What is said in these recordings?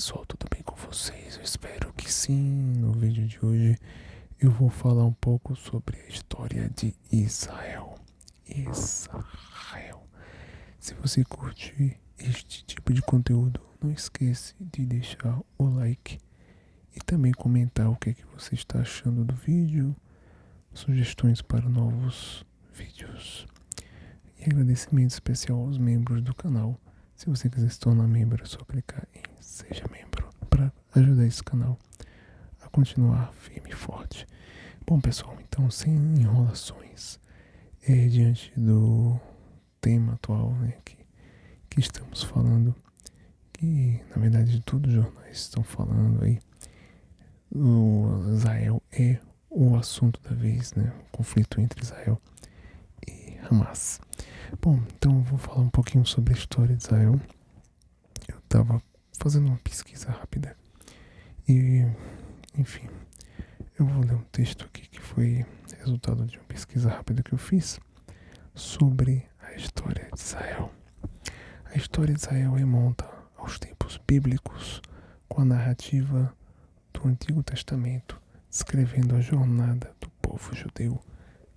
pessoal, tudo bem com vocês? Eu espero que sim. No vídeo de hoje eu vou falar um pouco sobre a história de Israel. Israel. Se você curte este tipo de conteúdo, não esquece de deixar o like e também comentar o que é que você está achando do vídeo, sugestões para novos vídeos. E agradecimento especial aos membros do canal. Se você quiser se tornar membro, é só clicar em Seja Membro para ajudar esse canal a continuar firme e forte. Bom, pessoal, então sem enrolações, diante do tema atual, né, que estamos falando, que na verdade todos os jornais estão falando aí, o Israel é o assunto da vez, né, o conflito entre Israel e Hamas. Bom, então eu vou falar um pouquinho sobre a história de Israel. Eu estava fazendo uma pesquisa rápida e, enfim, eu vou ler um texto aqui que foi resultado de uma pesquisa rápida que eu fiz sobre a história de Israel. A história de Israel remonta aos tempos bíblicos, com a narrativa do Antigo Testamento, descrevendo a jornada do povo judeu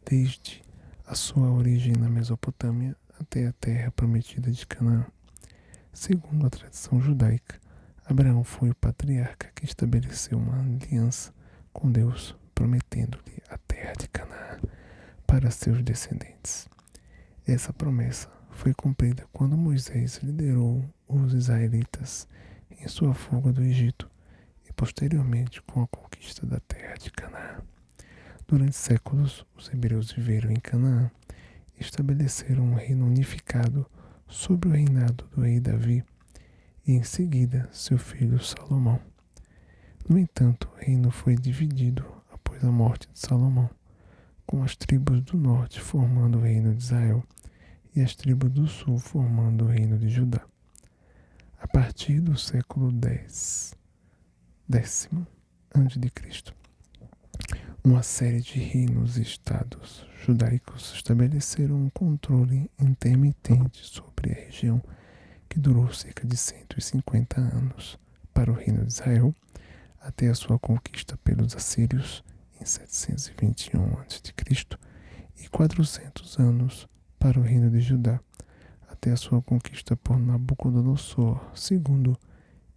desde a sua origem na Mesopotâmia até a terra prometida de Canaã. Segundo a tradição judaica, Abraão foi o patriarca que estabeleceu uma aliança com Deus, prometendo-lhe a terra de Canaã para seus descendentes. Essa promessa foi cumprida quando Moisés liderou os israelitas em sua fuga do Egito e posteriormente com a conquista da terra de Canaã. Durante séculos, os hebreus viveram em Canaã e estabeleceram um reino unificado sob o reinado do rei Davi e em seguida seu filho Salomão. No entanto, o reino foi dividido após a morte de Salomão, com as tribos do norte formando o reino de Israel e as tribos do sul formando o reino de Judá. A partir do século X a.C., uma série de reinos e estados judaicos estabeleceram um controle intermitente sobre a região que durou cerca de 150 anos para o reino de Israel, até a sua conquista pelos assírios em 721 a.C. e 400 anos para o reino de Judá, até a sua conquista por Nabucodonosor II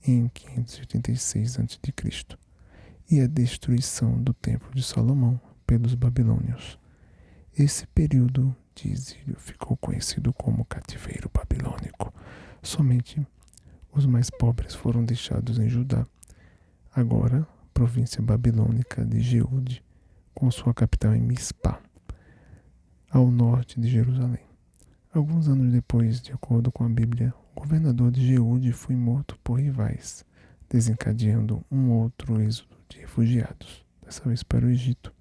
em 586 a.C. e a destruição do Templo de Salomão pelos babilônios. Esse período de exílio ficou conhecido como cativeiro babilônico. Somente os mais pobres foram deixados em Judá, agora província babilônica de Jeúde, com sua capital em Mispá, ao norte de Jerusalém. Alguns anos depois, de acordo com a Bíblia, o governador de Jeúde foi morto por rivais, desencadeando um outro êxodo de refugiados, dessa vez para o Egito.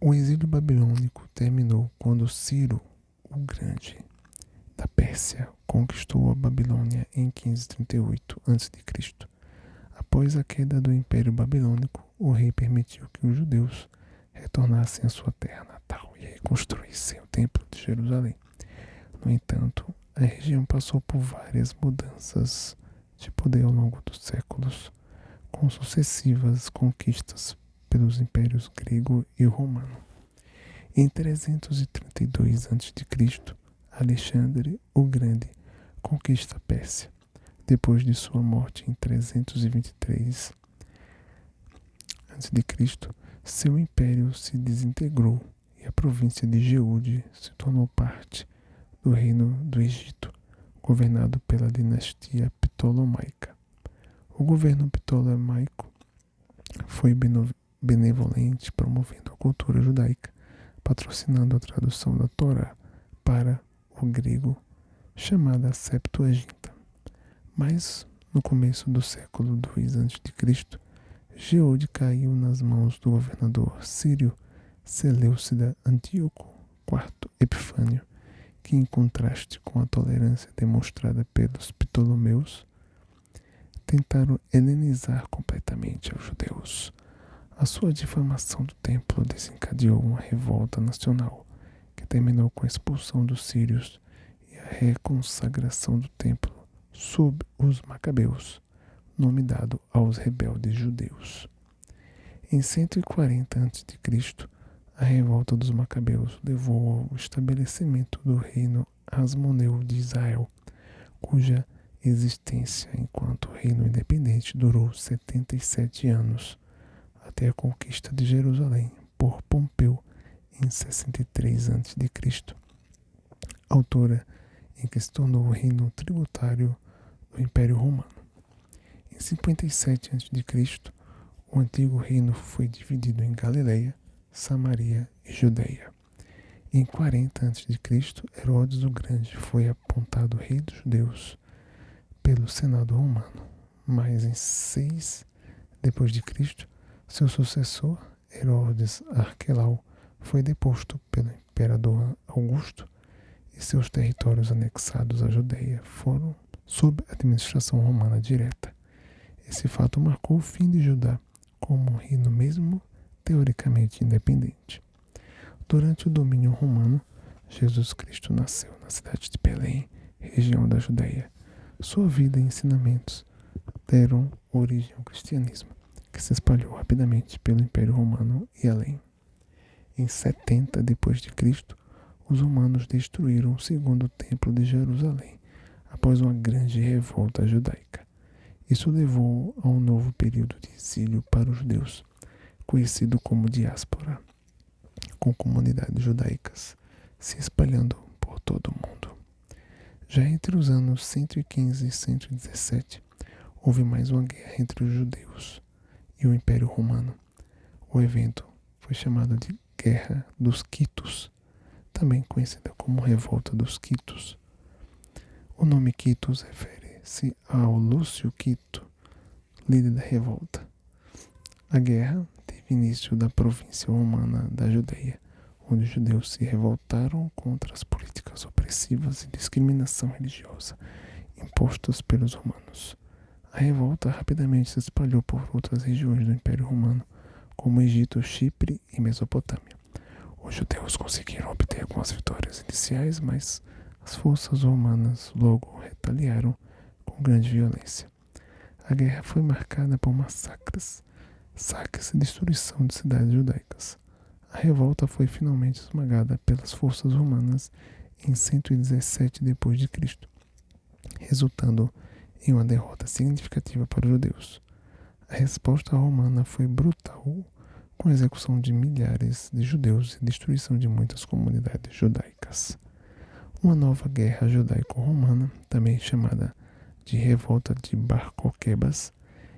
O exílio babilônico terminou quando Ciro o Grande, da Pérsia, conquistou a Babilônia em 538 a.C. Após a queda do Império Babilônico, o rei permitiu que os judeus retornassem à sua terra natal e reconstruíssem o Templo de Jerusalém. No entanto, a região passou por várias mudanças de poder ao longo dos séculos, com sucessivas conquistas pelos impérios grego e romano. Em 332 a.C., Alexandre o Grande conquista a Pérsia. Depois de sua morte em 323 a.C., seu império se desintegrou e a província de Jeúde se tornou parte do reino do Egito, governado pela dinastia Ptolomaica. O governo ptolomaico foi benevolente, promovendo a cultura judaica, patrocinando a tradução da Torá para o grego, chamada Septuaginta. Mas, no começo do século II a.C., Jeúde caiu nas mãos do governador sírio Seleucida Antíoco IV Epifânio, que, em contraste com a tolerância demonstrada pelos Ptolomeus, tentaram helenizar completamente os judeus. A sua difamação do templo desencadeou uma revolta nacional, que terminou com a expulsão dos sírios e a reconsagração do templo sob os Macabeus, nome dado aos rebeldes judeus. Em 140 a.C., a revolta dos Macabeus levou ao estabelecimento do reino Asmoneu de Israel, cuja existência enquanto reino independente durou 77 anos, até a conquista de Jerusalém por Pompeu em 63 a.C., altura em que se tornou o reino tributário do Império Romano. Em 57 a.C., o antigo reino foi dividido em Galileia, Samaria e Judeia. Em 40 a.C., Herodes o Grande foi apontado rei dos judeus pelo Senado romano, mas em 6 d.C., seu sucessor, Herodes Arquelau, foi deposto pelo imperador Augusto e seus territórios anexados à Judeia foram sob administração romana direta. Esse fato marcou o fim de Judá como um reino mesmo teoricamente independente. Durante o domínio romano, Jesus Cristo nasceu na cidade de Belém, região da Judeia. Sua vida e ensinamentos deram origem ao cristianismo, que se espalhou rapidamente pelo Império Romano e além. Em 70 d.C., os romanos destruíram o segundo templo de Jerusalém, após uma grande revolta judaica. Isso levou a um novo período de exílio para os judeus, conhecido como diáspora, com comunidades judaicas se espalhando por todo o mundo. Já entre os anos 115 e 117, houve mais uma guerra entre os judeus e o Império Romano. O evento foi chamado de Guerra dos Quitos, também conhecida como Revolta dos Quitos. O nome Quitos refere-se ao Lúcio Quito, líder da revolta. A guerra teve início da província romana da Judeia, onde os judeus se revoltaram contra as políticas opressivas e discriminação religiosa impostas pelos romanos. A revolta rapidamente se espalhou por outras regiões do Império Romano, como Egito, Chipre e Mesopotâmia. Os judeus conseguiram obter algumas vitórias iniciais, mas as forças romanas logo retaliaram com grande violência. A guerra foi marcada por massacres, saques e destruição de cidades judaicas. A revolta foi finalmente esmagada pelas forças romanas em 117 d.C., resultando em uma derrota significativa para os judeus. A resposta romana foi brutal, com a execução de milhares de judeus e destruição de muitas comunidades judaicas. Uma nova guerra judaico-romana, também chamada de Revolta de Bar Coquebas,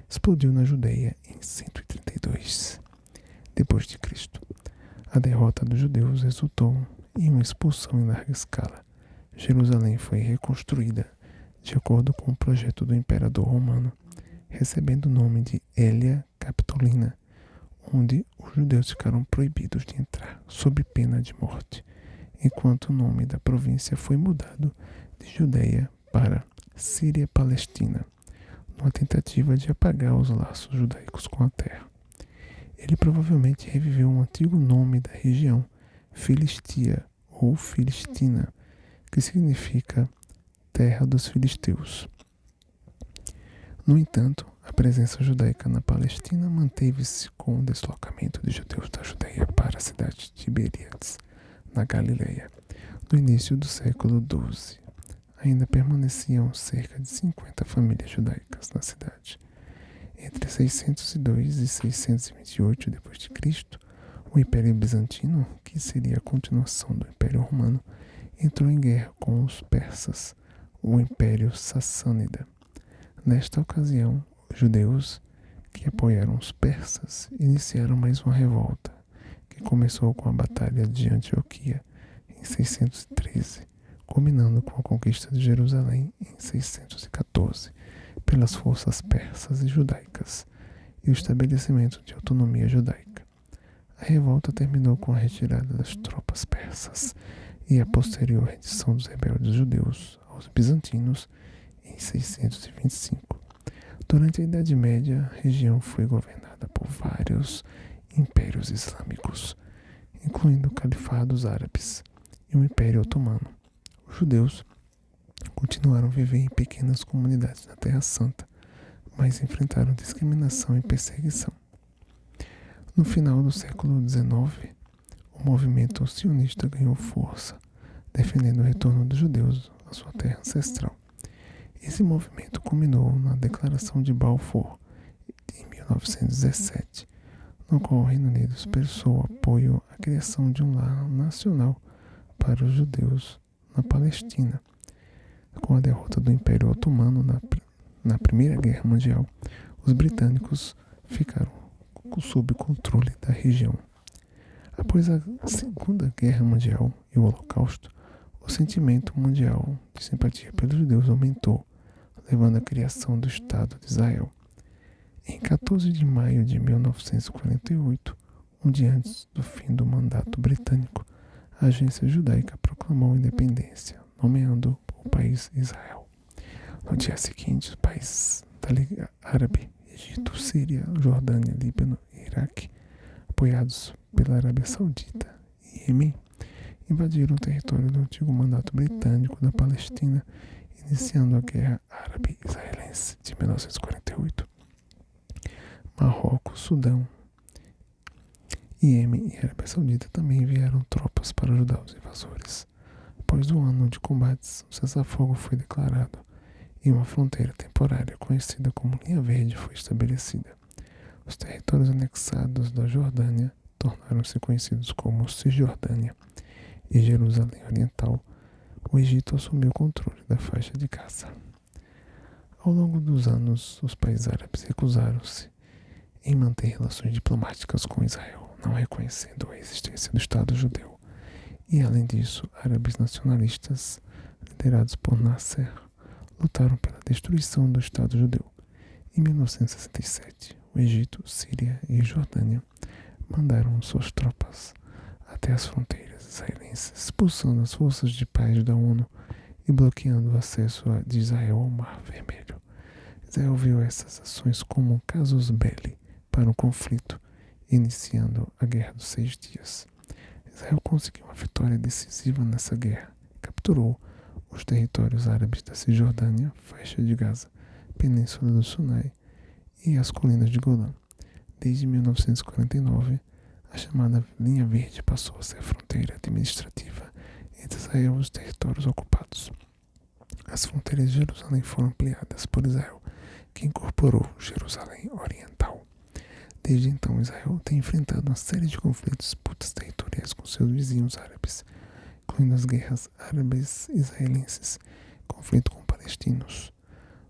explodiu na Judeia em 132 d.C. A derrota dos judeus resultou em uma expulsão em larga escala. Jerusalém foi reconstruída de acordo com o projeto do imperador romano, recebendo o nome de Hélia Capitolina, onde os judeus ficaram proibidos de entrar, sob pena de morte, enquanto o nome da província foi mudado de Judeia para Síria-Palestina, numa tentativa de apagar os laços judaicos com a terra. Ele provavelmente reviveu um antigo nome da região, Filistia ou Filistina, que significa terra dos filisteus. No entanto, a presença judaica na Palestina manteve-se com o deslocamento de judeus da Judeia para a cidade de Tiberíades, na Galileia, no início do século XII. Ainda permaneciam cerca de 50 famílias judaicas na cidade. Entre 602 e 628 d.C., o Império Bizantino, que seria a continuação do Império Romano, entrou em guerra com os persas, o Império Sassânida. Nesta ocasião, os judeus, que apoiaram os persas, iniciaram mais uma revolta, que começou com a Batalha de Antioquia em 613, culminando com a conquista de Jerusalém em 614, pelas forças persas e judaicas, e o estabelecimento de autonomia judaica. A revolta terminou com a retirada das tropas persas e a posterior rendição dos rebeldes judeus aos bizantinos em 625. Durante a Idade Média, a região foi governada por vários impérios islâmicos, incluindo califados árabes e o Império Otomano. Os judeus continuaram a viver em pequenas comunidades na Terra Santa, mas enfrentaram discriminação e perseguição. No final do século XIX, o movimento sionista ganhou força, defendendo o retorno dos judeus à sua terra ancestral. Esse movimento culminou na Declaração de Balfour, em 1917, no qual o Reino Unido expressou apoio à criação de um lar nacional para os judeus na Palestina. Com a derrota do Império Otomano na Primeira Guerra Mundial, os britânicos ficaram sob controle da região. Após a Segunda Guerra Mundial e o Holocausto, o sentimento mundial de simpatia pelos judeus aumentou, levando à criação do Estado de Israel. Em 14 de maio de 1948, um dia antes do fim do mandato britânico, a agência judaica proclamou a independência, nomeando o país Israel. No dia seguinte, os países da Liga Árabe, Egito, Síria, Jordânia, Líbano e Iraque, apoiados pela Arábia Saudita e Iêmen, invadiram o território do antigo mandato britânico da Palestina, iniciando a Guerra Árabe-Israelense de 1948. Marrocos, Sudão, Iêmen e Arábia Saudita também enviaram tropas para ajudar os invasores. Após um ano de combates, o cessar-fogo foi declarado e uma fronteira temporária conhecida como Linha Verde foi estabelecida. Os territórios anexados da Jordânia tornaram-se conhecidos como Cisjordânia e Jerusalém Oriental. O Egito assumiu o controle da faixa de Gaza. Ao longo dos anos, os países árabes recusaram-se em manter relações diplomáticas com Israel, não reconhecendo a existência do Estado judeu. E, além disso, árabes nacionalistas, liderados por Nasser, lutaram pela destruição do Estado judeu. Em 1967, o Egito, Síria e Jordânia mandaram suas tropas até as fronteiras israelenses, expulsando as forças de paz da ONU e bloqueando o acesso de Israel ao Mar Vermelho. Israel viu essas ações como casus belli para um conflito, iniciando a Guerra dos 6 Dias. Israel conseguiu uma vitória decisiva nessa guerra, capturou os territórios árabes da Cisjordânia, faixa de Gaza, Península do Sinai e as colinas de Golã. Desde 1949, a chamada Linha Verde passou a ser a fronteira administrativa entre Israel e os territórios ocupados. As fronteiras de Jerusalém foram ampliadas por Israel, que incorporou Jerusalém Oriental. Desde então, Israel tem enfrentado uma série de conflitos e disputas territoriais com seus vizinhos árabes, incluindo as guerras árabes-israelenses, conflito com palestinos.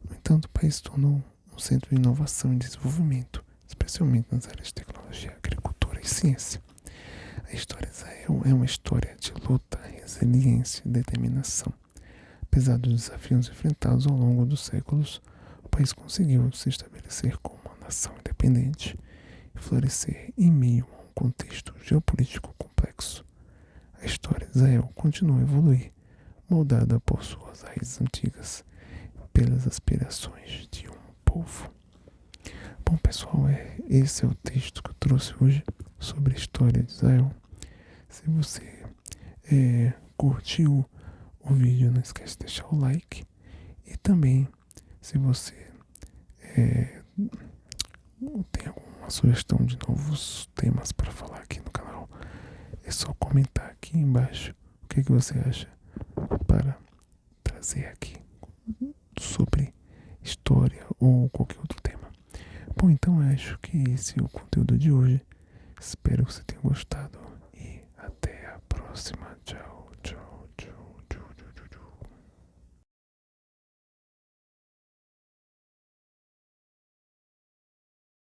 No entanto, o país se tornou um centro de inovação e desenvolvimento, especialmente nas áreas de tecnologia, agricultura e ciência. A história de Israel é uma história de luta, resiliência e determinação. Apesar dos desafios enfrentados ao longo dos séculos, o país conseguiu se estabelecer como uma nação independente e florescer em meio a um contexto geopolítico complexo. A história de Israel continua a evoluir, moldada por suas raízes antigas e pelas aspirações de um povo. Bom, pessoal, esse é o texto que eu trouxe hoje sobre a história de Israel. Se você curtiu o vídeo, não esquece de deixar o like. E também, se você tem alguma sugestão de novos temas para falar aqui no canal, é só comentar aqui embaixo o que você acha para trazer aqui sobre história ou qualquer outro tema. Bom, então acho que esse é o conteúdo de hoje. Espero que você tenha gostado e até a próxima. Tchau.